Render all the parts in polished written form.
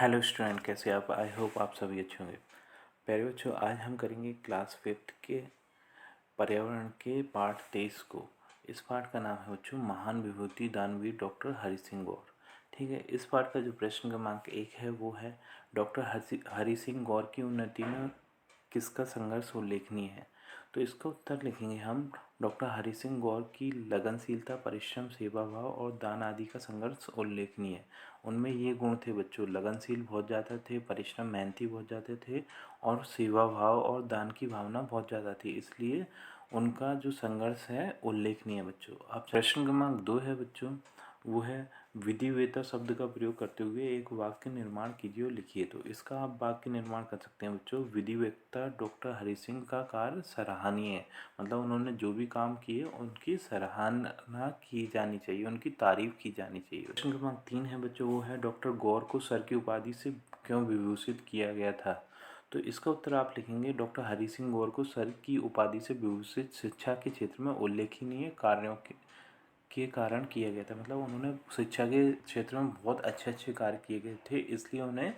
Hello student, कैसे आप? I hope आप सभी अच्छे होंगे। प्यारे बच्चों, आज हम करेंगे क्लास 5th के पर्यावरण के पाठ 23 को। इस पाठ का नाम है बच्चों महान विभूति दानवीर डॉक्टर हरि सिंह गौर। ठीक है, इस पाठ का जो प्रश्न क्रमांक 1 है वो है डॉक्टर हरि सिंह गौर की उन्नति में किसका संघर्ष उल्लेखनीय है। तो इसका उत्तर लिखेंगे हम, डॉक्टर हरि सिंह गौर की लगनशीलता, परिश्रम, सेवा भाव और दान आदि का संघर्ष उल्लेखनीय है। उनमें ये गुण थे बच्चों, लगनशील बहुत ज़्यादा थे, परिश्रम मेहनती बहुत ज़्यादा थे और सेवा भाव और दान की भावना बहुत ज़्यादा थी, इसलिए उनका जो संघर्ष है उल्लेखनीय है बच्चों। अब प्रश्न क्रमांक 2 है बच्चों, वो है विधिवेता शब्द का प्रयोग करते हुए एक वाक्य निर्माण कीजिए और लिखिए। तो इसका आप वाक्य निर्माण कर सकते हैं बच्चों, विधिवेता डॉक्टर हरि सिंह का कार्य सराहनीय है। मतलब उन्होंने जो भी काम किए उनकी सराहना की जानी चाहिए, उनकी तारीफ की जानी चाहिए। प्रश्न क्रमांक 3 है बच्चों, वो है डॉक्टर गौर को सर की उपाधि से क्यों विभूषित किया गया था। तो इसका उत्तर आप लिखेंगे, डॉक्टर हरि सिंह गौर को सर की उपाधि से विभूषित शिक्षा के क्षेत्र में उल्लेखनीय कार्यों के कारण किया गया था। मतलब उन्होंने शिक्षा के क्षेत्र में बहुत अच्छे कार्य किए गए थे, इसलिए उन्हें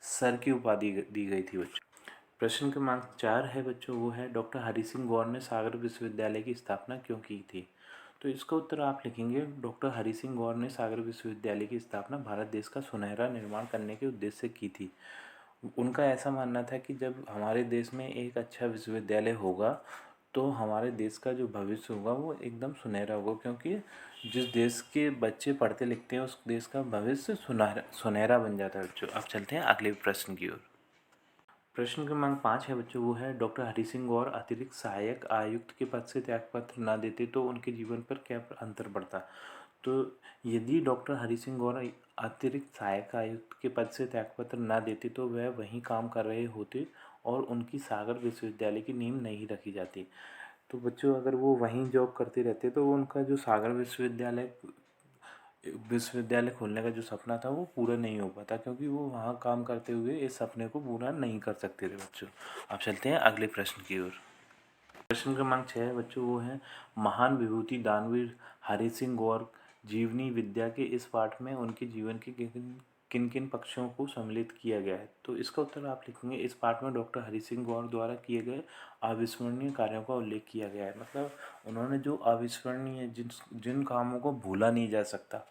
सर की उपाधि दी गई थी बच्चों। प्रश्न क्रमांक 4 है बच्चों, वो है डॉक्टर हरि सिंह गौर ने सागर विश्वविद्यालय की स्थापना क्यों की थी। तो इसका उत्तर आप लिखेंगे, डॉक्टर हरि सिंह गौर ने सागर विश्वविद्यालय की स्थापना भारत देश का सुनहरा निर्माण करने के उद्देश्य से की थी। उनका ऐसा मानना था कि जब हमारे देश में एक अच्छा विश्वविद्यालय होगा तो हमारे देश का जो भविष्य होगा वो एकदम सुनहरा होगा, क्योंकि जिस देश के बच्चे पढ़ते लिखते हैं उस देश का भविष्य सुनहरा बन जाता है बच्चों। अब चलते हैं अगले प्रश्न की ओर। प्रश्न क्रमांक 5 है बच्चों, वो है डॉक्टर हरि सिंह गौर अतिरिक्त सहायक आयुक्त के पद से त्यागपत्र न देते तो उनके जीवन पर क्या अंतर पड़ता। तो यदि डॉक्टर हरि सिंह गौर अतिरिक्त सहायक आयुक्त के पद से त्यागपत्र न देते तो वह वहीं काम कर रहे होते और उनकी सागर विश्वविद्यालय की नींव नहीं रखी जाती। तो बच्चों, अगर वो वहीं जॉब करते रहते तो उनका जो सागर विश्वविद्यालय खोलने का जो सपना था वो पूरा नहीं हो पाता, क्योंकि वो वहाँ काम करते हुए इस सपने को पूरा नहीं कर सकते थे बच्चों। अब चलते हैं अगले प्रश्न की ओर। प्रश्न क्रमांक 6 है बच्चों, वो है महान विभूति दानवीर हरि सिंह गौर जीवनी विद्या के इस पाठ में उनके जीवन के किन किन पक्षों को सम्मिलित किया गया है। तो इसका उत्तर आप लिखेंगे, इस पाठ में डॉक्टर हरि सिंह गौर द्वारा किए गए अविस्मरणीय कार्यों का उल्लेख किया गया है। मतलब उन्होंने जो अविस्मरणीय जिन जिन कामों को भूला नहीं जा सकता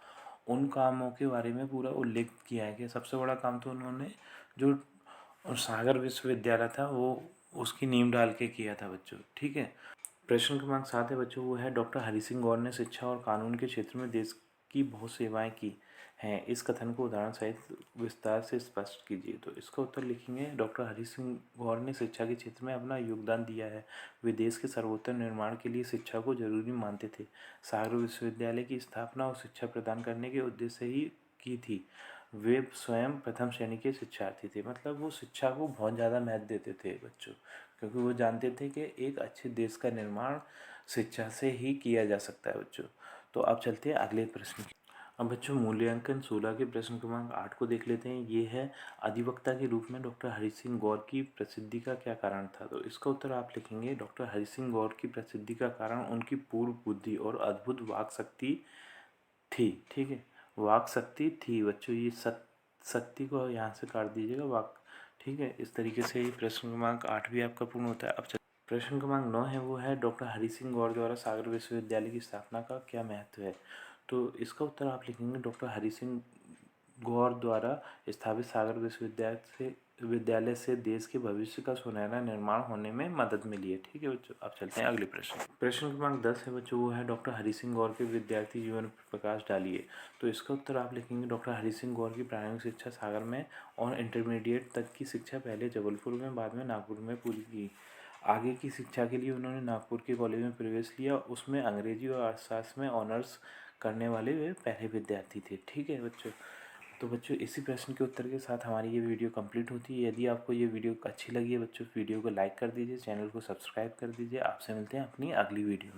उन कामों के बारे में पूरा उल्लेख किया है कि सबसे बड़ा काम तो उन्होंने जो सागर विश्वविद्यालय था वो उसकी नींव डाल के किया था बच्चों। ठीक है, प्रश्न क्रमांक 7 है बच्चों, वो है डॉक्टर हरि सिंह गौर ने शिक्षा और कानून के क्षेत्र में देश की बहुत सेवाएं की हैं, इस कथन को उदाहरण सहित विस्तार से स्पष्ट कीजिए। तो इसका उत्तर लिखेंगे, डॉक्टर हरि सिंह गौर ने शिक्षा के क्षेत्र में अपना योगदान दिया है। वे देश के सर्वोत्तम निर्माण के लिए शिक्षा को जरूरी मानते थे। सागर विश्वविद्यालय की स्थापना और शिक्षा प्रदान करने के उद्देश्य से ही की थी। वे स्वयं प्रथम श्रेणी के शिक्षार्थी थे। मतलब वो शिक्षा को बहुत ज़्यादा महत्व देते थे बच्चों, क्योंकि वो जानते थे कि एक अच्छे देश का निर्माण शिक्षा से ही किया जा सकता है बच्चों। तो अब चलते हैं अगले प्रश्न की। अब बच्चों मूल्यांकन 16 के प्रश्न क्रमांक 8 को देख लेते हैं। ये है अधिवक्ता के रूप में डॉक्टर हरि सिंह गौर की प्रसिद्धि का क्या कारण था। तो इसका उत्तर आप लिखेंगे, डॉक्टर हरि सिंह गौर की प्रसिद्धि का कारण उनकी पूर्ण बुद्धि और अद्भुत वाक शक्ति थी। ठीक है, वाक शक्ति थी बच्चों, ये शक्ति को यहाँ से काट दीजिएगा, वाक। ठीक है, इस तरीके से ये प्रश्न क्रमांक 8 भी आपका पूर्ण होता है। अब प्रश्न क्रमांक 9 है, वो है डॉक्टर हरि सिंह गौर द्वारा सागर विश्वविद्यालय की स्थापना का क्या महत्व है। तो इसका उत्तर आप लिखेंगे, डॉक्टर हरि सिंह गौर द्वारा स्थापित सागर विश्वविद्यालय से देश के भविष्य का सुनहरा निर्माण होने में मदद मिली है। ठीक है बच्चों, अब चलते हैं अगले प्रश्न। प्रश्न क्रमांक 10 है बच्चों, वो है डॉक्टर हरि सिंह गौर के विद्यार्थी जीवन पर प्रकाश डालिए। तो इसका उत्तर आप लिखेंगे, डॉक्टर हरि सिंह गौर की प्रारंभिक शिक्षा सागर में और इंटरमीडिएट तक की शिक्षा पहले जबलपुर में बाद में नागपुर में पूरी की। आगे की शिक्षा के लिए उन्होंने नागपुर के कॉलेज में प्रवेश लिया, उसमें अंग्रेजी और अर्थशास्त्र में ऑनर्स करने वाले वे पहले विद्यार्थी थे। ठीक है बच्चों, तो बच्चों इसी प्रश्न के उत्तर के साथ हमारी ये वीडियो कंप्लीट होती है। यदि आपको ये वीडियो अच्छी लगी है बच्चों, वीडियो को लाइक कर दीजिए, चैनल को सब्सक्राइब कर दीजिए। आपसे मिलते हैं अपनी अगली वीडियो में।